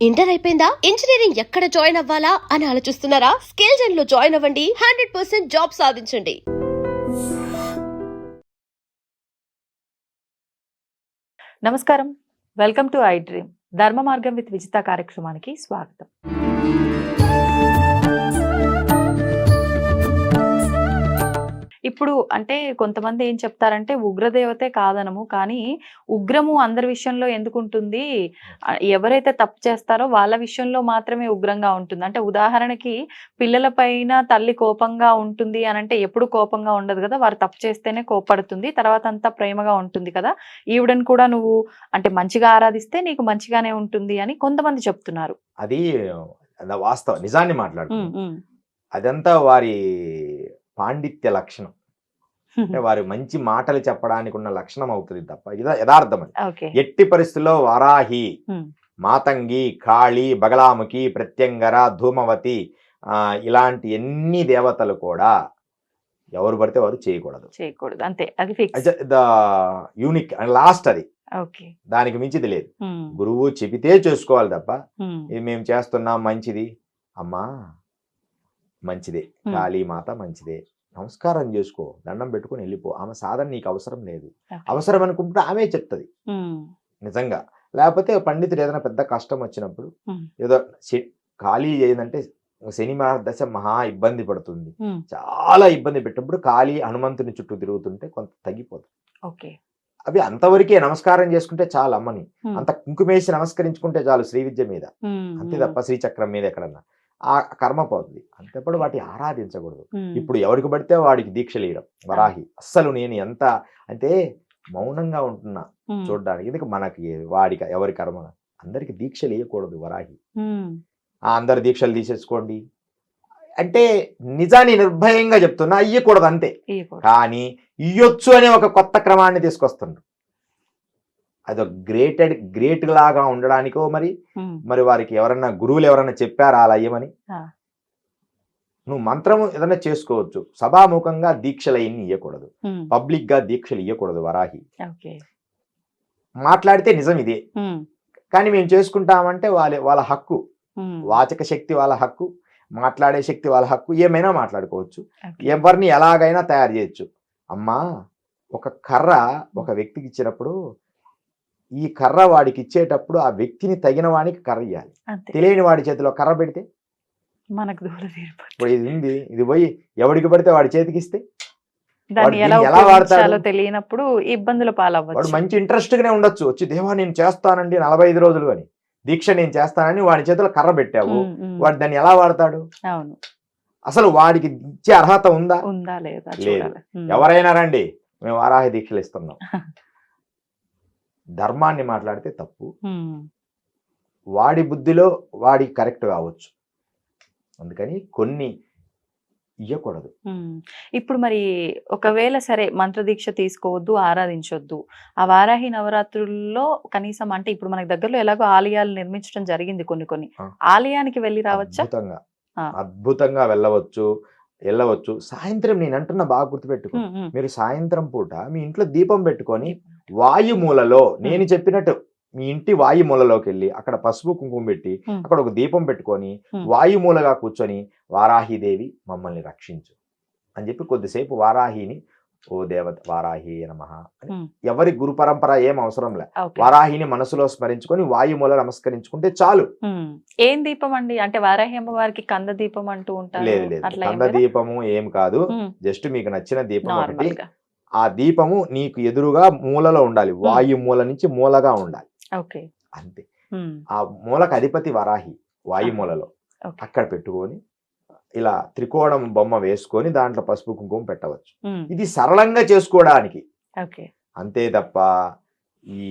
Inter అయిపోయిందా? Engineering ఎక్కడ join అవ్వాలా అని ఆలోచిస్తున్నారా? స్కిల్ జెన్ లో జాయిన్ అవ్వండి. 100% జాబ్ సాధించండి. నమస్కారం, వెల్కమ్ టు ఐ డ్రీమ్. ధర్మ మార్గం విత్ విజిత కార్యక్రమానికి స్వాగతం. ఇప్పుడు అంటే కొంతమంది ఏం చెప్తారంటే ఉగ్రదేవతే కాదనము, కానీ ఉగ్రము అందరి విషయంలో ఎందుకు ఉంటుంది, ఎవరైతే తప్పు చేస్తారో వాళ్ళ విషయంలో మాత్రమే ఉగ్రంగా ఉంటుంది. అంటే ఉదాహరణకి పిల్లల పైన తల్లి కోపంగా ఉంటుంది అని అంటే ఎప్పుడు కోపంగా ఉండదు కదా, వారు తప్పు చేస్తేనే కోపడుతుంది, తర్వాత అంతా ప్రేమగా ఉంటుంది కదా. ఈవిడని కూడా నువ్వు అంటే మంచిగా ఆరాధిస్తే నీకు మంచిగానే ఉంటుంది అని కొంతమంది చెప్తున్నారు. అది వాస్తవం, నిజాన్ని మాట్లాడుతుంది. అదంతా వారి పాండిత్య లక్షణం, అంటే వారి మంచి మాటలు చెప్పడానికి ఉన్న లక్షణం అవుతుంది తప్ప ఇది యథార్థం. అది ఎట్టి పరిస్థితుల్లో వారాహి, మాతంగి, కాళి, బగలాముఖి, ప్రత్యంగర, ధూమవతి ఇలాంటి ఎన్ని దేవతలు కూడా ఎవరు పడితే వారు చేయకూడదు అంతే. అది ఫిక్స్, యూనిక్ అండ్ లాస్ట్. అది దానికి మించిది లేదు. గురువు చెబితే చేసుకోవాలి తప్ప ఇది మేము చేస్తున్నాం మంచిది అమ్మా, మంచిదే, కాళీ మాత మంచిదే, నమస్కారం చేసుకో, దండం పెట్టుకుని వెళ్ళిపో, ఆమె సాధన నీకు అవసరం లేదు. అవసరం అనుకుంటే ఆమె చెప్తుంది నిజంగా. లేకపోతే పండితుడు ఏదైనా పెద్ద కష్టం వచ్చినప్పుడు ఏదో ఖాళీ ఏంటంటే శని దశ మహా ఇబ్బంది పడుతుంది, చాలా ఇబ్బంది పెట్టినప్పుడు ఖాళీ హనుమంతుని చుట్టూ తిరుగుతుంటే కొంత తగ్గిపోతుంది. అవి అంతవరకే నమస్కారం చేసుకుంటే చాలు, అమ్మని అంత కుంకుమేసి నమస్కరించుకుంటే చాలు శ్రీ విద్య మీద, అంతే తప్ప శ్రీచక్రం మీద ఎక్కడన్నా ఆ కర్మ పోతుంది. అంతేప్పుడు వాటి ఆరాధించకూడదు. ఇప్పుడు ఎవరికి పడితే వాడికి దీక్షలు ఇవ్వడం వరాహి. అస్సలు నేను ఎంత అంటే మౌనంగా ఉంటున్నా చూడడానికి, ఎందుకు మనకి వాడికి ఎవరి కర్మ, అందరికి దీక్షలు ఇవ్వకూడదు వరాహి. అందరు దీక్షలు తీసేసుకోండి అంటే నిజాన్ని నిర్భయంగా చెప్తున్నా, ఇయ్యకూడదు అంతే. కానీ ఇయ్యొచ్చు అనే ఒక కొత్త క్రమాన్ని తీసుకొస్తుండ్రు. అదొక గ్రేట్ లాగా ఉండడానికో మరి వారికి ఎవరన్నా గురువులు ఎవరన్నా చెప్పారా అలా అయ్యమని? నువ్వు మంత్రము ఏదైనా చేసుకోవచ్చు, సభాముఖంగా దీక్షలు అయ్యి ఇవ్వకూడదు, పబ్లిక్ గా దీక్షలు ఇవ్వకూడదు వరాహి. మాట్లాడితే నిజం ఇదే, కానీ మేము చేసుకుంటామంటే వాళ్ళ హక్కు, వాచక శక్తి వాళ్ళ హక్కు, మాట్లాడే శక్తి వాళ్ళ హక్కు, ఏమైనా మాట్లాడుకోవచ్చు, ఎవరిని ఎలాగైనా తయారు చేయొచ్చు. అమ్మా, ఒక కర్ర ఒక వ్యక్తికి ఇచ్చినప్పుడు ఈ కర్ర వాడికి ఇచ్చేటప్పుడు ఆ వ్యక్తిని తగిన వాడికి కర్ర ఇవ్వాలి. తెలియని వాడి చేతిలో కర్ర పెడితే మనకు ఇప్పుడు ఇది ఉంది, ఇది పోయి ఎవడికి పడితే వాడి చేతికి ఇస్తే ఎలా వాడతాడో తెలియనప్పుడు ఇబ్బందుల పాలవ్వచ్చు. వాడు మంచి ఇంట్రెస్ట్ గానే ఉండొచ్చు, వచ్చి దేవా నేను చేస్తానండి 45 రోజులు అని దీక్ష నేను చేస్తానని వాడి చేతిలో కర్ర పెట్టావు, వాడు దాన్ని ఎలా వాడతాడు? అసలు వాడికి ఇచ్చే అర్హత ఉందా లేదా? లేదు. ఎవరైనా రండి మేము వారాహి దీక్షలు ఇస్తున్నాం, ధర్మాన్ని మాట్లాడితే తప్పు, వాడి బుద్ధిలో వాడి కరెక్ట్ కావచ్చు, అందుకని కొన్ని ఇవ్వకూడదు. ఇప్పుడు మరి ఒకవేళ సరే మంత్రదీక్ష తీసుకోవద్దు, ఆరాధించొద్దు, ఆ వారాహి నవరాత్రుల్లో కనీసం అంటే ఇప్పుడు మనకి దగ్గరలో ఎలాగో ఆలయాలు నిర్మించడం జరిగింది, కొన్ని ఆలయానికి వెళ్ళి రావచ్చా? అద్భుతంగా వెళ్ళవచ్చు. సాయంత్రం నేను అంటున్నా బాగా గుర్తుపెట్టుకో, మీరు సాయంత్రం పూట మీ ఇంట్లో దీపం పెట్టుకొని వాయుమూలలో నేను చెప్పినట్టు మీ ఇంటి వాయుమూలలోకి వెళ్ళి అక్కడ పసుపు కుంకుమ పెట్టి అక్కడ ఒక దీపం పెట్టుకొని వాయుమూలగా కూర్చొని వారాహిదేవి మమ్మల్ని రక్షించు అని చెప్పి కొద్దిసేపు వారాహిని, ఓ దేవత వారాహి నమః అని, ఎవరి గురు పరంపర ఏం అవసరం లే, వారాహిని మనసులో స్మరించుకొని వాయుమూల నమస్కరించుకుంటే చాలు. ఏం దీపం అండి అంటే వారాహి అమ్మవారికి కంద దీపం అంటూ ఉంటారు? లేదు, కంద దీపము ఏం కాదు, జస్ట్ మీకు నచ్చిన దీపం ఒకటి. ఆ దీపము నీకు ఎదురుగా మూలలో ఉండాలి, వాయుమూల నుంచి మూలగా ఉండాలి, అంతే. ఆ మూలకు అధిపతి వరాహి వాయుమూలలో, అక్కడ పెట్టుకొని ఇలా త్రికోణం బొమ్మ వేసుకొని దాంట్లో పసుపు కుంకుమ పెట్టవచ్చు. ఇది సరళంగా చేసుకోవడానికి అంతే తప్ప ఈ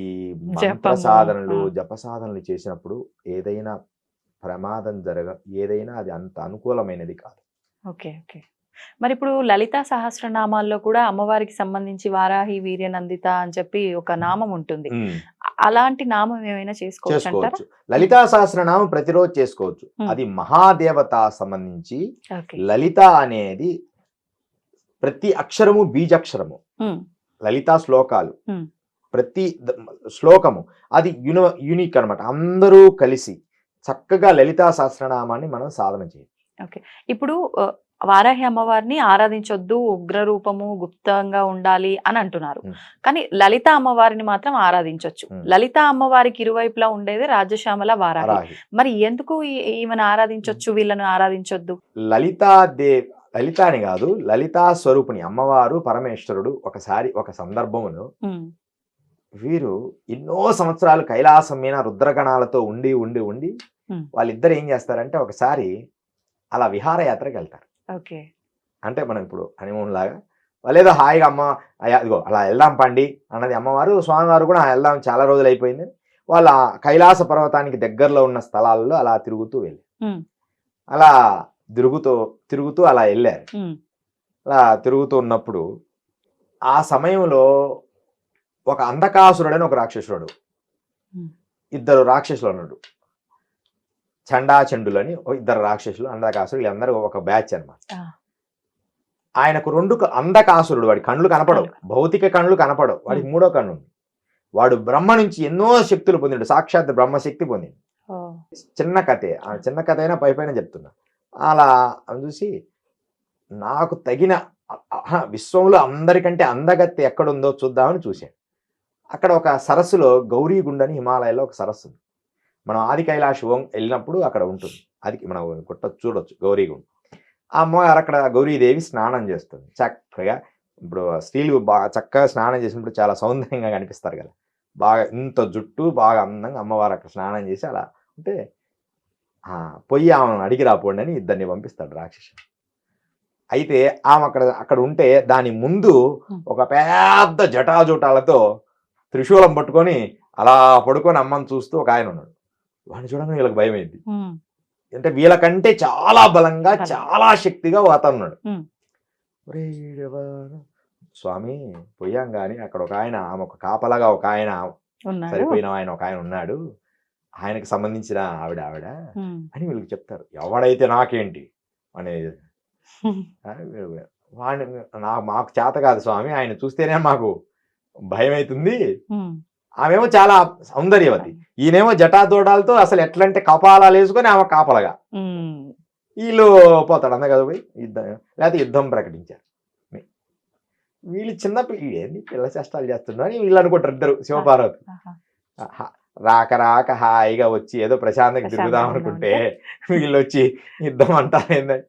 మంత్ర సాధనలు జప సాధనలు చేసినప్పుడు ఏదైనా ప్రమాదం ఏదైనా అది అంత అనుకూలమైనది కాదు. మరి ఇప్పుడు లలితా సహస్రనామాల్లో కూడా అమ్మవారికి సంబంధించి వారాహి వీర్యనందిత అని చెప్పి ఒక నామం ఉంటుంది, అలాంటి నామం ఏమైనా చేసుకోవచ్చు? లలితా సహస్రనామం ప్రతిరోజు చేసుకోవచ్చు. అది మహాదేవత సంబంధించి లలిత అనేది ప్రతి అక్షరము బీజాక్షరము, లలితా శ్లోకాలు ప్రతి శ్లోకము అది యూనిక్ అనమాట. అందరూ కలిసి చక్కగా లలితా సహస్రనామాన్ని మనం సాధన చేయొచ్చు. ఇప్పుడు వారాహి అమ్మవారిని ఆరాధించొద్దు, ఉగ్ర రూపము గుప్తంగా ఉండాలి అని అంటున్నారు. కానీ లలిత అమ్మవారిని మాత్రం ఆరాధించొచ్చు. లలిత అమ్మవారికి ఇరువైపులా ఉండేది రాజశ్యామల, వారాహి. వరాహి. మరి ఎందుకు ఈమెను ఆరాధించొచ్చు, వీళ్ళను ఆరాధించొద్దు? లలిత అని కాదు, లలితా స్వరూపిణి అమ్మవారు పరమేశ్వరుడు. ఒకసారి ఒక సందర్భంలో వీరు ఎన్నో సంవత్సరాలు కైలాసం మీద రుద్రగణాలతో ఉండి ఉండి ఉండి వాళ్ళిద్దరు ఏం చేస్తారంటే ఒకసారి అలా విహారయాత్రకు వెళ్తారు. ఓకే, అంటే మనం ఇప్పుడు హనీమూన్ లాగా వాళ్ళేదో హాయిగా అమ్మ ఇదిగో అలా వెళ్దాం పండి అన్నది అమ్మవారు. స్వామివారు కూడా వెళ్దాం చాలా రోజులు అయిపోయింది వాళ్ళ కైలాస పర్వతానికి దగ్గరలో ఉన్న స్థలాల్లో అలా తిరుగుతూ వెళ్ళి అలా తిరుగుతూ అలా వెళ్ళారు. అలా తిరుగుతూ ఉన్నప్పుడు ఆ సమయంలో ఒక అంధకాసురుడని ఒక రాక్షసుడు, ఇద్దరు రాక్షసులు ఉన్నాడు. చండాచండులని ఇద్దరు రాక్షసులు, అంధకాసురుడు, వీళ్ళందరూ ఒక బ్యాచ్ అన్నమాట. ఆయనకు రెండు అంధకాసురుడు, వాడి కళ్ళు కనపడవు, భౌతిక కళ్ళు కనపడవు, వాడికి మూడో కన్ను ఉంది. వాడు బ్రహ్మ నుంచి ఎన్నో శక్తులు పొందిండు, సాక్షాత్ బ్రహ్మశక్తి పొందిండు. చిన్న కథే, ఆ చిన్న కథ అయినా పైన చెప్తున్నా. అలా చూసి నాకు తగిన విశ్వంలో అందరికంటే అందగత్తె ఎక్కడుందో చూద్దామని చూశాను. అక్కడ ఒక సరస్సులో గౌరీగుండని హిమాలయాల్లో ఒక సరస్సు ఉంది. మనం ఆది కైలాష్ వెళ్ళినప్పుడు అక్కడ ఉంటుంది. అది మనం చూడొచ్చు గౌరీగుండ. ఆ అమ్మగారు అక్కడ గౌరీదేవి స్నానం చేస్తుంది చక్కగా. ఇప్పుడు స్త్రీలు బాగా చక్కగా స్నానం చేసినప్పుడు చాలా సౌందర్యంగా కనిపిస్తారు కదా, బాగా ఇంత జుట్టు బాగా అందంగా అమ్మవారు అక్కడ స్నానం చేసి అలా ఉంటే పొయ్యి ఆమెను అడిగి రాపోండి అని ఇద్దరిని పంపిస్తాడు రాక్షసుడు. అయితే ఆమె అక్కడ ఉంటే దాని ముందు ఒక పెద్ద జటాజుటాలతో త్రిశూలం పట్టుకొని అలా పడుకొని అమ్మని చూస్తూ ఒక ఆయన ఉన్నాడు. వాడిని చూడగానే వీళ్ళకి భయం అయింది. అంటే వీళ్ళకంటే చాలా బలంగా చాలా శక్తిగా వాతన్నాడు. స్వామి పోయాం గాని అక్కడ ఒక ఆయన, ఆమె ఒక కాపలాగా ఒక ఆయన, సరిపోయిన ఆయన ఒక ఆయన ఉన్నాడు, ఆయనకు సంబంధించిన ఆవిడ అని వీళ్ళకి చెప్తారు. ఎవడైతే నాకేంటి అనేది వాడిని మాకు చేత కాదు స్వామి, ఆయన చూస్తేనే మాకు భయం అవుతుంది. ఆమెమో చాలా సౌందర్యవతి, ఈయనేమో జటాదోడాలతో అసలు ఎట్లంటే కపాలాలు వేసుకొని ఆమె కాపలగా. వీళ్ళు పోతాడు అంద కదా పోయి యుద్ధం, లేకపోతే యుద్ధం ప్రకటించారు. వీళ్ళు చిన్న ఏంది పిల్ల చేష్టాలు చేస్తున్నారు అని వీళ్ళు అనుకుంటారు ఇద్దరు శివపార్వతి. రాక హాయిగా వచ్చి ఏదో ప్రశాంతంగా తిరుగుదాం అనుకుంటే వీళ్ళు వచ్చి యుద్ధం అంటారు ఏందని.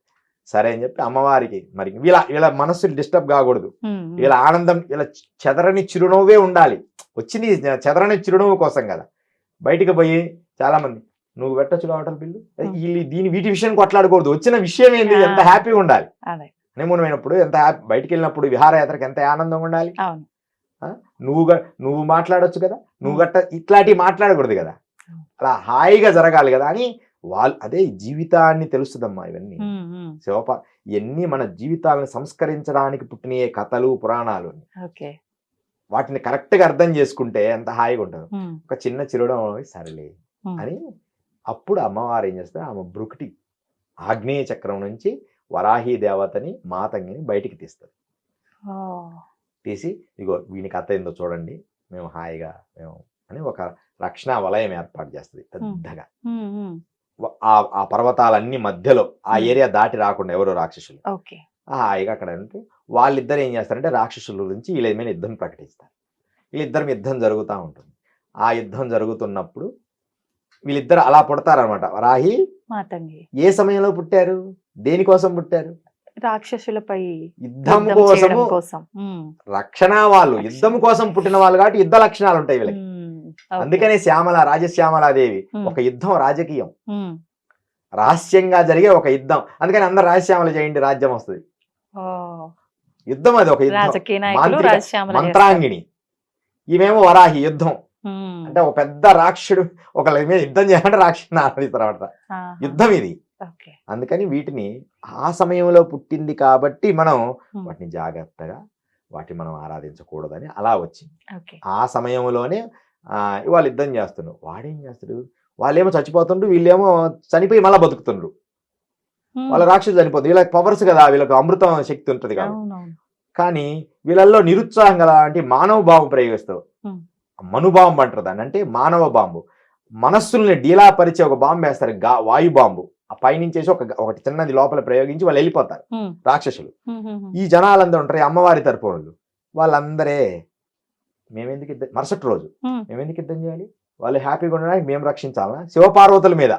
సరే అని చెప్పి అమ్మవారికి మరి వీళ్ళ మనస్సు డిస్టర్బ్ కాకూడదు, వీళ్ళ ఆనందం, వీళ్ళ చెదరని చిరునవ్వే ఉండాలి. వచ్చింది చెదరని చిరునవ్వు కోసం కదా. బయటికి పోయి చాలా మంది నువ్వు పెట్టచ్చు కావటం పిల్లు వీళ్ళు వీటి విషయం కొట్లాడకూడదు, వచ్చిన విషయం ఏంది, ఎంత హ్యాపీగా ఉండాలి. హనీమూన్ అయినప్పుడు ఎంత హ్యాపీ, బయటికి వెళ్ళినప్పుడు విహారయాత్రకు ఎంత ఆనందంగా ఉండాలి. నువ్వు మాట్లాడొచ్చు కదా, నువ్వు గట్ట ఇట్లాంటివి మాట్లాడకూడదు కదా, అలా హాయిగా జరగాలి కదా అని వాళ్ళు అదే జీవితాన్ని తెలుస్తుందమ్మా. ఇవన్నీ ఇవన్నీ మన జీవితాలను సంస్కరించడానికి పుట్టిన కథలు పురాణాలు. వాటిని కరెక్ట్ గా అర్థం చేసుకుంటే ఎంత హాయిగా ఉంటుంది. ఒక చిన్న చిరునవ్వు సరేలే అని అప్పుడు అమ్మవారు ఏం చేస్తారు, ఆమె బ్రుకుటి ఆగ్నేయ చక్రం నుంచి వరాహి దేవతని మాతంగిని బయటికి తీస్తారు. తీసి ఇగో వీనికి అత్త ఏందో చూడండి, మేము హాయిగా అని ఒక రక్షణ వలయం ఏర్పాటు చేస్తుంది పెద్దగా. ఆ పర్వతాలన్నీ మధ్యలో ఆ ఏరియా దాటి రాకుండా ఎవరో రాక్షసులు హాయిగా అక్కడ ఉంటే వాళ్ళిద్దరు ఏం చేస్తారంటే రాక్షసుల గురించి వీళ్ళ మీద యుద్ధం ప్రకటిస్తారు. వీళ్ళిద్దరు యుద్ధం జరుగుతూ ఉంటుంది. ఆ యుద్ధం జరుగుతున్నప్పుడు వీళ్ళిద్దరు అలా పుడతారనమాట. వరాహి మాతంగి ఏ సమయంలో పుట్టారు, దేనికోసం పుట్టారు? రాక్షసులపై యుద్ధం కోసం, రక్షణ. వాళ్ళు యుద్ధం కోసం పుట్టిన వాళ్ళు కాబట్టి యుద్ధ లక్షణాలు ఉంటాయి వీళ్ళకి. అందుకనే రాజశ్యామలాదేవి ఒక యుద్ధం రాజకీయం, రహస్యంగా జరిగే ఒక యుద్ధం. అందుకని అందరు రాజశ్యామల చేయండి రాజ్యం వస్తుంది. యుద్ధం అది ఒక యుద్ధం. మంత్రాంగిణి ఈమెమో వరాహి యుద్ధం అంటే ఒక పెద్ద రాక్షసుడు ఒకళ్ళ మీద యుద్ధం చేయాలంటే రాక్షసుని ఆరాధిస్తారన్నమాట. యుద్ధం ఇది. అందుకని వీటిని ఆ సమయంలో పుట్టింది కాబట్టి మనం వాటిని జాగ్రత్తగా మనం ఆరాధించకూడదని అలా వచ్చింది. ఆ సమయంలోనే వాళ్ళు యుద్ధం చేస్తున్నారు. వాడేం చేస్తాడు, వాళ్ళేమో చచ్చిపోతుండ్రు, వీళ్ళేమో చనిపోయి మళ్ళీ బతుకుతుండ్రు. వాళ్ళ రాక్షసులు చనిపోతుంది, వీళ్ళకి పవర్స్ కదా, వీళ్ళకి అమృతం శక్తి ఉంటుంది కాబట్టి. కానీ వీళ్ళల్లో నిరుత్సాహం కదా అంటే మానవ భావం ప్రయోగిస్తావు, మనుభావం అంటారు దాన్ని, అంటే మానవ బాంబు. మనస్సుల్ని డీలాపరిచే ఒక బాంబు వేస్తారు, వాయు బాంబు. ఆ పైనుంచేసి ఒకటి చిన్నది లోపల ప్రయోగించి వాళ్ళు వెళ్ళిపోతారు రాక్షసులు. ఈ జనాలందరూ ఉంటారు, అమ్మవారి తరపు వాళ్ళు, వాళ్ళందరే మేమెందుకు యుద్ధం, మరుసటి రోజు మేమెందుకు యుద్ధం చేయాలి, వాళ్ళు హ్యాపీగా ఉండడానికి మేము రక్షించాలా, శివపార్వతుల మీద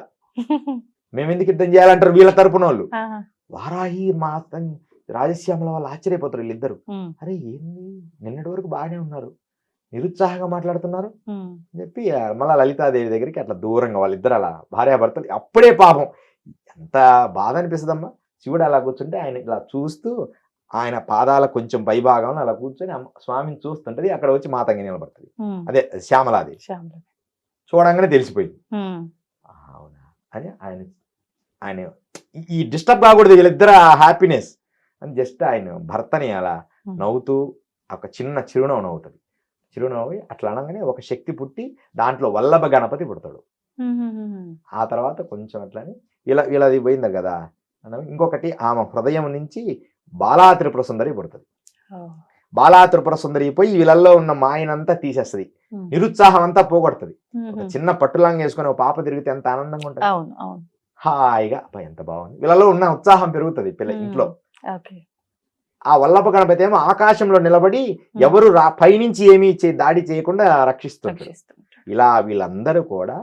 మేమెందుకు యుద్ధం చేయాలంటారు వీళ్ళ తరపున వాళ్ళు. వారాహి మా రాజశ్యామల వాళ్ళు ఆశ్చర్యపోతారు వీళ్ళిద్దరు. అరే ఏంది, నిన్నటి వరకు బాగానే ఉన్నారు, నిరుత్సాహంగా మాట్లాడుతున్నారు అని చెప్పి మళ్ళా లలితాదేవి దగ్గరికి అట్లా దూరంగా వాళ్ళిద్దరు అలా భార్యాభర్తలు. అప్పుడే పాపం ఎంత బాధ అనిపిస్తుందమ్మా. శివుడు అలా కూర్చుంటే ఆయన ఇలా చూస్తూ ఆయన పాదాల కొంచెం పై భాగంలో అలా కూర్చొని స్వామిని చూస్తుంటది. అక్కడ వచ్చి మాతంగి నిలబడుతుంది, అదే శ్యామలాదేవి. చూడంగానే తెలిసిపోయింది అవునా అని. ఆయన ఈ డిస్టర్బ్ కాకూడదు వీళ్ళిద్దరు హ్యాపీనెస్ అని జస్ట్ ఆయన భర్తని అలా నవ్వుతూ ఒక చిన్న చిరునవ్వు నవ్వుతుంది. చిరునవ్వు అట్లా అనగానే ఒక శక్తి పుట్టి దాంట్లో వల్లభ గణపతి పుడతాడు. ఆ తర్వాత కొంచెం అట్లని వీళ్ళది పోయింది కదా. ఇంకొకటి ఆమె హృదయం నుంచి బాలా త్రిపుర సుందరి పుడుతుంది. బాలా త్రిపుర సుందరి పోయి వీళ్ళల్లో ఉన్న మాయనంతా తీసేస్తుంది, నిరుత్సాహం అంతా పోగొడుతుంది. ఒక చిన్న పట్టులాంగా వేసుకొని ఒక పాప తిరిగితే ఎంత ఆనందంగా ఉంటుంది, హాయిగా ఎంత బాగుంది. వీళ్ళలో ఉన్న ఉత్సాహం పెరుగుతుంది పిల్ల ఇంట్లో. ఆ వల్లభ గణపతి ఏమో ఆకాశంలో నిలబడి ఎవరు పైనుంచి ఏమీ దాడి చేయకుండా రక్షిస్తుంటారు. ఇలా వీళ్ళందరూ కూడా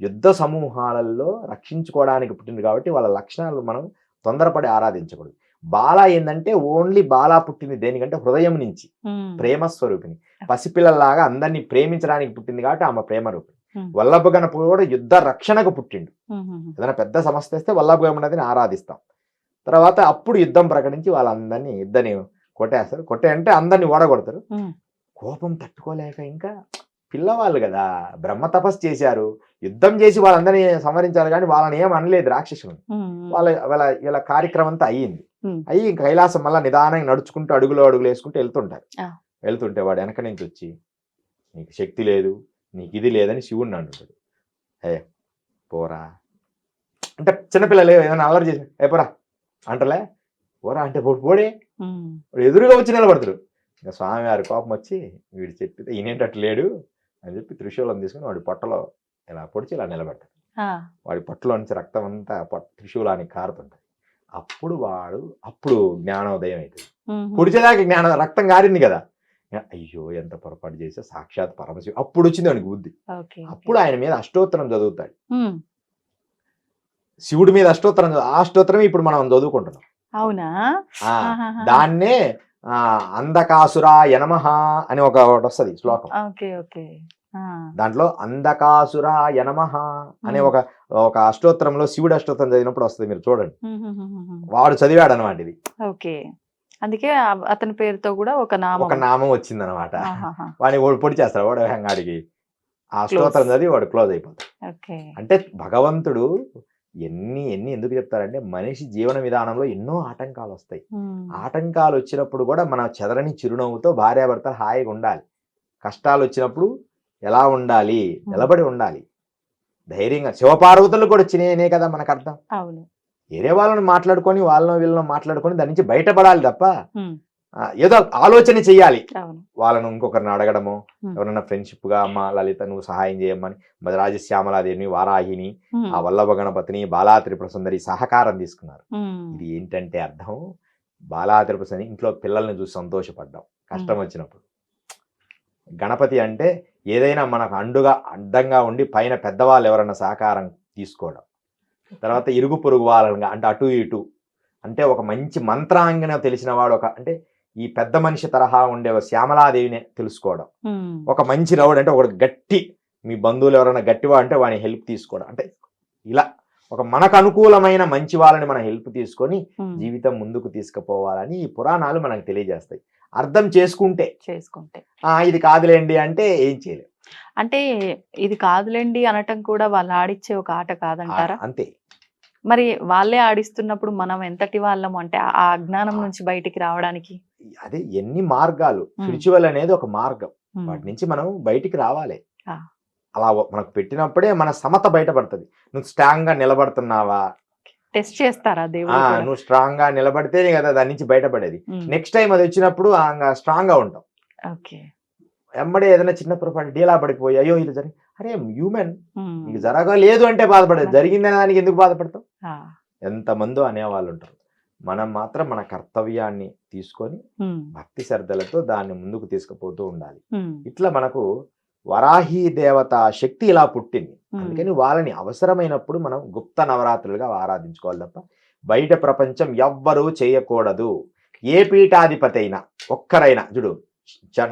యుద్ధ సమూహాలలో రక్షించుకోవడానికి పుట్టింది కాబట్టి వాళ్ళ లక్షణాలు మనం తొందరపడి ఆరాధించకూడదు. బాల ఏంటంటే ఓన్లీ బాలా పుట్టింది దేనికంటే హృదయం నుంచి, ప్రేమ స్వరూపిణి. పసిపిల్లలాగా అందరినీ ప్రేమించడానికి పుట్టింది కాబట్టి ఆమె ప్రేమ రూపిణి. వల్లభ గణపతి కూడా యుద్ధ రక్షణకు పుట్టిండు. ఏదైనా పెద్ద సమస్య వస్తే వల్లభ గణపతిని ఆరాధిస్తాం. తర్వాత అప్పుడు యుద్ధం ప్రకటించి వాళ్ళందరినీ ఇద్దరిని కొట్టేస్తారు. అంటే అందరినీ ఓడగొడతారు. కోపం తట్టుకోలేక ఇంకా పిల్లవాళ్ళు కదా, బ్రహ్మ తపస్సు చేశారు, యుద్ధం చేసి వాళ్ళందరినీ సంహరించారు కానీ వాళ్ళని ఏం అనలేదు రాక్షసులు. వీళ్ళ కార్యక్రమం అంతా అయ్యింది. అయ్యి కైలాసం మళ్ళీ నిదానంగా నడుచుకుంటూ అడుగులు వేసుకుంటూ వెళ్తుంటే వాడు వెనక నుంచి వచ్చి నీకు శక్తి లేదు, నీకు ఇది లేదని శివుడిని అంటుంటాడు. పోరా అంటే చిన్నపిల్లలు ఏదైనా అల్లరి చేసి పోరా అంటలే, పోరా అంటే పోడే ఎదురుగా వచ్చి నిలబడతాడు. ఇంకా స్వామివారి కోపం వచ్చి వీడు చెప్పితే ఈయనేంటట్టు లేడు అని చెప్పి త్రిశూలం తీసుకుని వాడి పొట్టలో ఇలా పొడిచి ఇలా నిలబెట్టాడు. వాడి పొట్టలో నుంచి రక్తం అంతా త్రిశూలానికి కారుతుంటది. అప్పుడు జ్ఞానోదయం అవుతుంది. పొడిచేదాకా రక్తం కారింది కదా, అయ్యో ఎంత పొరపాటు చేసా, సాక్షాత్ పరమశివుడు. అప్పుడు వచ్చింది వాడికి బుద్ధి. అప్పుడు ఆయన మీద అష్టోత్తరం చదువుతాడు. శివుడి మీద అష్టోత్తరం, ఆ అష్టోత్తరం ఇప్పుడు మనం చదువుకుంటున్నాం. అవునా? దాన్నే అంధకాసురాయ నమః అని ఒకటి వస్తుంది శ్లోకం. దాంట్లో అంధకాసురాయ నమః అనే ఒక అష్టోత్తరంలో శివుడు అష్టోత్తరం చదివినప్పుడు వస్తుంది, మీరు చూడండి. వాడు చదివాడు అనమాట ఇది. అందుకే అతని పేరుతో కూడా ఒక నామం వచ్చింది అనమాట. వాడిని పొడి చేస్తాడు, వాడు హంగాడికి ఆ స్తోత్రం చదివి వాడు క్లోజ్ అయిపోతాడు. అంటే భగవంతుడు ఎన్ని ఎందుకు చెప్తారంటే మనిషి జీవన విధానంలో ఎన్నో ఆటంకాలు వస్తాయి. ఆటంకాలు వచ్చినప్పుడు కూడా మన చెదరని చిరునవ్వుతో భార్యాభర్తలు హాయిగా ఉండాలి. కష్టాలు వచ్చినప్పుడు ఎలా ఉండాలి, నిలబడి ఉండాలి ధైర్యంగా. శివపార్వతులు కూడా వచ్చినాయనే కదా మనకు అర్థం. అవును, వేరే వాళ్ళని మాట్లాడుకొని వీళ్ళని మాట్లాడుకొని దాని నుంచి బయటపడాలి తప్ప ఏదో ఆలోచన చెయ్యాలి. వాళ్ళను ఇంకొకరిని అడగడము, ఎవరన్నా ఫ్రెండ్షిప్ గా అమ్మ లలిత నువ్వు సహాయం చేయమని రాజశ్యామలాదేవిని, వారాహిని, ఆ వల్లభ గణపతిని, బాలా త్రిపుర సుందరి సహకారం తీసుకున్నారు. ఇది ఏంటంటే అర్థం, బాలా త్రిపుర సుందరి ఇంట్లో పిల్లల్ని చూసి సంతోషపడ్డాం కష్టం వచ్చినప్పుడు. గణపతి అంటే ఏదైనా మనకు అడ్డంగా ఉండి పైన పెద్దవాళ్ళు ఎవరన్నా సహకారం తీసుకోవడం. తర్వాత ఇరుగు పొరుగు వాళ్ళగా అంటే అటు ఇటు అంటే ఒక మంచి మంత్రాంగన తెలిసిన వాడు, అంటే ఈ పెద్ద మనిషి తరహా ఉండే శ్యామలాదేవిని తెలుసుకోవడం. ఒక మంచి రౌడ్ అంటే ఒక గట్టి, మీ బంధువులు ఎవరైనా గట్టివా అంటే వాని హెల్ప్ తీసుకోవడం. అంటే ఇలా ఒక మనకు అనుకూలమైన మంచి వాళ్ళని మనం హెల్ప్ తీసుకొని జీవితం ముందుకు తీసుకుపోవాలని ఈ పురాణాలు మనకు తెలియజేస్తాయి. అర్థం చేసుకుంటే ఇది కాదులేండి అంటే ఏం చేయలేం. అంటే ఇది కాదులేండి అనటం కూడా వాళ్ళు ఆడిచ్చే ఒక ఆట కాదంటారా? అంతే. మరి వాళ్ళే ఆడిస్తున్నప్పుడు మనం ఎంతటి వాళ్ళం అంటే ఆ అజ్ఞానం నుంచి బయటికి రావడానికి? అదే ఎన్ని మార్గాలు, స్పిరిచువల్ అనేది ఒక మార్గం, వాటి నుంచి మనం బయటికి రావాలి. అలా మనకు పెట్టినప్పుడే మన సమత బయటపడుతుంది. నువ్వు స్ట్రాంగ్ గా నిలబడుతున్నావా, టెస్ట్ చేస్తారా దేవుడు? నువ్వు స్ట్రాంగ్ గా నిలబడితేనే కదా దాని నుంచి బయటపడేది. నెక్స్ట్ టైం అది వచ్చినప్పుడు స్ట్రాంగ్ గా ఉంటాం. వెంబడే ఏదైనా చిన్న పొరపాటు డీలా పడిపోయి అయ్యో ఇది జరిగి అరే హ్యూమన్ ఉమ్. నీకు జరగలేదు అంటే బాధపడదు, జరిగిందనే దానికి ఎందుకు బాధపడతావు? ఆ. ఎంతమందో అనేవాళ్ళు ఉంటారు. మనం మాత్రం మన కర్తవ్యాన్ని తీసుకొని ఉమ్. భక్తి శ్రద్ధలతో దాన్ని ముందుకు తీసుకుపోతూ ఉండాలి. ఉమ్. ఇట్లా మనకు వరాహి దేవత శక్తి ఇలా పుట్టింది. ఉమ్. అందుకని వాళ్ళని అవసరమైనప్పుడు మనం గుప్త నవరాత్రులుగా ఆరాధించుకోవాలి తప్ప బయట ప్రపంచం ఎవ్వరూ చేయకూడదు. ఏ పీఠాధిపతి అయినా ఒక్కరైనా చూడు,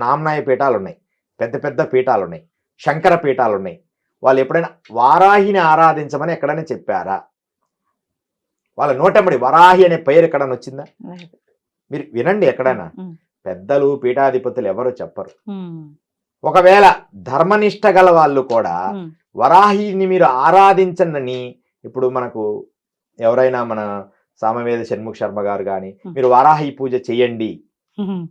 నామనాయ పీఠాలు ఉన్నాయి, పెద్ద పెద్ద పీఠాలు ఉన్నాయి, శంకర పీఠాలు ఉన్నాయి. వాళ్ళు ఎప్పుడైనా వారాహిని ఆరాధించమని ఎక్కడైనా చెప్పారా? వాళ్ళ నోటెంబడి వరాహి అనే పేరు ఎక్కడైనా వచ్చిందా? మీరు వినండి ఎక్కడైనా. ఉమ్. పెద్దలు పీఠాధిపతులు ఎవరు చెప్పరు. ఉమ్. ఒకవేళ ధర్మనిష్ట గల వాళ్ళు కూడా ఉమ్. వరాహిని మీరు ఆరాధించనని, ఇప్పుడు మనకు ఎవరైనా మన సామవేద షణ్ముఖ శర్మ గారు కానీ మీరు వరాహి పూజ చెయ్యండి ఉమ్.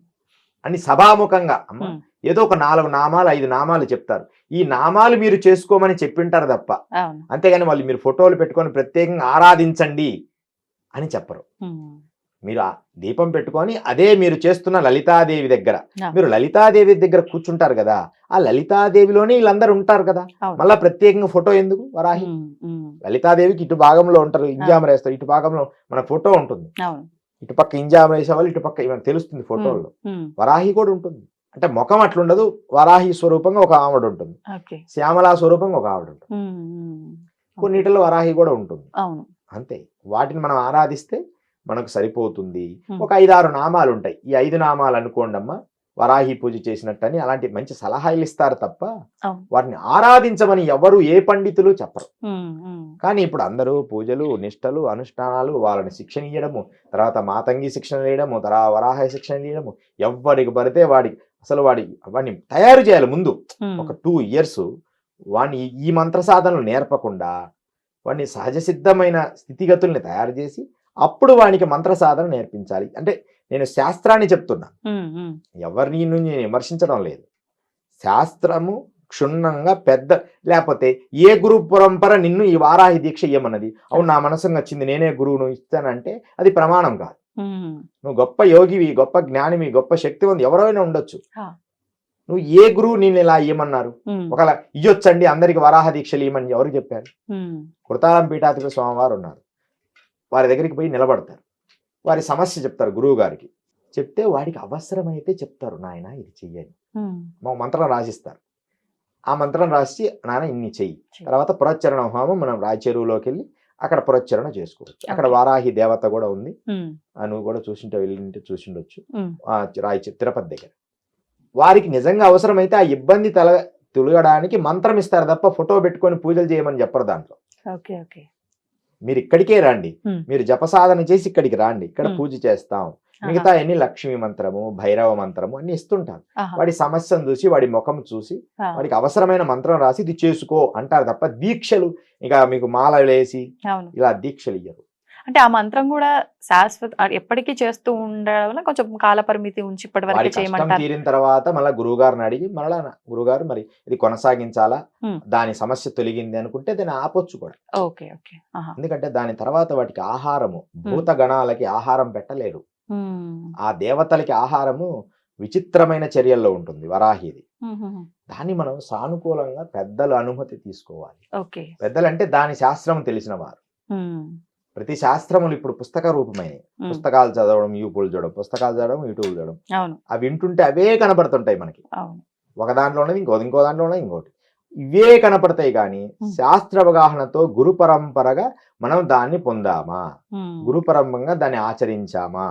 అని సభాముఖంగా అమ్మ ఉమ్. ఏదో ఒక 4 నామాలు 5 నామాలు చెప్తారు. ఈ నామాలు మీరు చేసుకోమని చెప్పింటారు తప్ప అవును. అంతేగాని వాళ్ళు మీరు ఫోటోలు పెట్టుకొని ప్రత్యేకంగా ఆరాధించండి అని చెప్పరు. ఉమ్. మీరు ఆ దీపం పెట్టుకొని అదే మీరు చేస్తున్న లలితాదేవి దగ్గర ఆ. మీరు లలితాదేవి దగ్గర కూర్చుంటారు కదా, ఆ లలితాదేవిలోనే వీళ్ళందరూ ఉంటారు కదా, అవును. మళ్ళా ప్రత్యేకంగా ఫోటో ఎందుకు? వరాహి ఉమ్. ఉమ్. లలితాదేవికి ఇటు భాగంలో ఉంటారు, ఇంజామర వేస్తారు, ఇటు భాగంలో మన ఫోటో ఉంటుంది, అవును. ఇటు పక్క ఇంజామర వేసే వాళ్ళు ఇటు పక్క ఇవన్నీ తెలుస్తుంది ఫోటోల్లో. ఉమ్. వరాహి కూడా ఉంటుంది. అంటే ముఖం అట్లుండదు, వరాహి స్వరూపంగా ఒక ఆవిడ ఉంటుంది, ఓకే. శ్యామలా స్వరూపంగా ఒక ఆవిడ ఉంటుంది, ఉమ్. ఉమ్. కొన్నిటిలో వరాహి కూడా ఉంటుంది. అవును. అంతే. వాటిని మనం ఆరాధిస్తే మనకు సరిపోతుంది. Hmm. ఒక 5-6 నామాలు ఉంటాయి. ఈ 5 నామాలు అనుకోండమ్మా వరాహి పూజ చేసినట్టని అలాంటి మంచి సలహాలు ఇస్తారు తప్ప అవును. వాటిని ఆరాధించమని ఎవరు ఏ పండితులు చెప్పరు. ఉమ్. ఉమ్. కానీ ఇప్పుడు అందరూ పూజలు నిష్టలు అనుష్ఠానాలు వాళ్ళని శిక్షణ ఇవ్వడము, తర్వాత మాతంగి శిక్షణ వేయడము, తర్వాత వరాహ శిక్షణ ఇవ్వడము, ఎవరికి పడితే వాడిని తయారు చేయాలి ముందు. ఉమ్. ఒక 2 years వాడిని ఈ మంత్ర సాధనలు నేర్పకుండా వాడిని సహజ సిద్ధమైన స్థితిగతుల్ని తయారు చేసి అప్పుడు వానికి మంత్ర సాధన నేర్పించాలి. అంటే నేను శాస్త్రాన్ని చెప్తున్నా, ఉమ్. ఉమ్. ఎవరిని నేను విమర్శించడం లేదు. శాస్త్రము క్షుణ్ణంగా పెద్ద, లేకపోతే ఏ గురు పరంపర నిన్ను ఈ వారాహి దీక్ష ఇయ్యమన్నది, అవును నా మనసుకు నచ్చింది నేనే గురువును ఇస్తానంటే అది ప్రమాణం కాదు. ఉమ్. నువ్వు గొప్ప యోగివి, గొప్ప జ్ఞానివి, గొప్ప శక్తివంతి ఎవరైనా ఉండొచ్చు. ఆ. నువ్వు ఏ గురువు నేను ఇలా ఇయ్యమన్నారు? ఉమ్. ఒకవేళ ఇయ్యొచ్చండి అందరికి వరాహ దీక్షలు ఇవ్వమని ఎవరు చెప్పారు? ఉమ్. కృతాళం పీఠాధిపతి స్వామివారు ఉన్నారు, వారి దగ్గరికి పోయి నిలబడతారు, వారి సమస్య చెప్తారు గురువు గారికి. చెప్తే వాడికి అవసరమైతే చెప్తారు, నాయన ఇది చెయ్యని ఉమ్. మా మంత్రం రాసిస్తారు. ఆ మంత్రం రాసి నాన్న ఇన్ని చెయ్యి. చెయ్యి. తర్వాత పురచ్చరణ హోమం మనం చెరువులోకి వెళ్ళి అక్కడ పురచ్చరణ చేసుకోవచ్చు. అక్కడ వారాహి దేవత కూడా ఉంది, ఉమ్. నువ్వు కూడా వెళ్ళింటే చూసిండొచ్చు. ఉమ్. తిరుపతి దగ్గర వారికి నిజంగా అవసరమైతే ఆ ఇబ్బంది తొలగడానికి మంత్రం ఇస్తారు తప్ప ఫోటో పెట్టుకొని పూజలు చేయమని చెప్పరు దాంట్లో. ఓకే. ఓకే. మీరు ఇక్కడికే రండి, ఉమ్. మీరు జపసాధన చేసి ఇక్కడికి రండి, ఇక్కడ ఉమ్. పూజ చేస్తాం, ఆహా. మిగతా అన్ని లక్ష్మీ మంత్రము భైరవ మంత్రము అన్ని ఇస్తుంటారు. ఆహా. వాడి సమస్యను చూసి వాడి ముఖం చూసి ఆ. వాడికి అవసరమైన మంత్రం రాసి ఇది చేసుకో అంటారు తప్ప దీక్షలు ఇక మీకు మాల వేసి అవును. ఇలా దీక్షలు ఇయ్యరు. అంటే ఆ మంత్రం కూడా శాశ్వత ఎప్పటికీ చేస్తూ ఉండడం వల్ల కొంచెం కాల పరిమితి ఉంచి ఇప్పటి వాడి వరకు కష్టం చేయమంటారు. తీరిన తర్వాత మళ్ళీ గురువుగారిని అడిగి మళ్ళా గురువుగారు మరి ఇది కొనసాగించాలా, ఉమ్. దాని సమస్య తొలగింది అనుకుంటే దాన్ని ఆపొచ్చు కూడా. ఓకే. ఓకే. ఆహా. ఎందుకంటే దాని తర్వాత వాటికి ఆహారము, భూత గణాలకి ఆహారం పెట్టలేరు, ఉమ్. ఆ దేవతలకి ఆహారము విచిత్రమైన చర్యల్లో ఉంటుంది వరాహిది. ఉమ్. దాన్ని మనం సానుకూలంగా పెద్దల అనుమతి తీసుకోవాలి. ఓకే. పెద్దలంటే దాని శాస్త్రం తెలిసిన వారు. ఉమ్. ప్రతి శాస్త్రములు ఇప్పుడు పుస్తక రూపమైనవి. ఉమ్. పుస్తకాలు చదవడం, యూట్యూబ్ చూడడం, పుస్తకాలు చదవడం, యూట్యూబ్ చూడడం, అవును. అవి వింటుంటే అవే కనపడుతుంటాయి మనకి. అవును. ఒక దాంట్లో ఉన్నది ఇంకో దాంట్లో ఉన్నది ఇంకోటి, ఇవే కనపడతాయి. కానీ శాస్త్ర అవగాహనతో గురు పరంపరగా మనం దాన్ని పొందామా, ఉమ్. గురు పరంపరంగా దాన్ని ఆచరించామా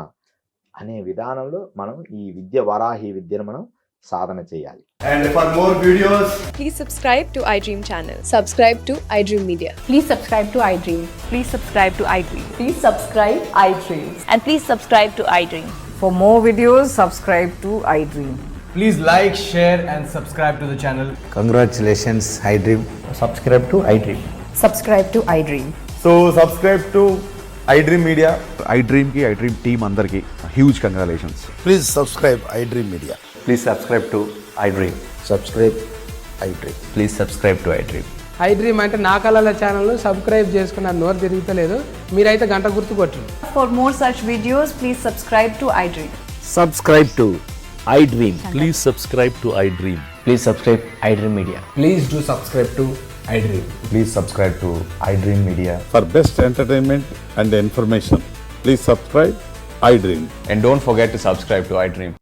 అనే విధానంలో మనం ఈ విద్య వరాహి విద్యను మనం సాధన చేయాలి. And for more videos, Please subscribe to iDream channel. Subscribe to iDream Media. Please subscribe to iDream. Please subscribe to iDream. Please subscribe iDream. And please subscribe to iDream. For more videos, subscribe to iDream. please like, share and subscribe to the channel. Congratulations, iDream. Subscribe to iDream. Subscribe to iDream. So subscribe to iDream Media. iDream ki iDream team అందరికి huge congratulations. Please subscribe iDream Media. Please subscribe to iDream. Subscribe iDream. Please subscribe to iDream. iDream అంటే నా కళల channel subscribe చేసుకున్న నోరు తిరుగుతలేదు, మీరైతే గంట గుర్తు కొట్టండి. For more such videos, please subscribe to iDream. Subscribe to iDream. Please subscribe to iDream. Please subscribe iDream Media. Please do subscribe to iDream. Please subscribe to iDream Media. For best entertainment and information, please subscribe iDream. And don't forget to subscribe to iDream.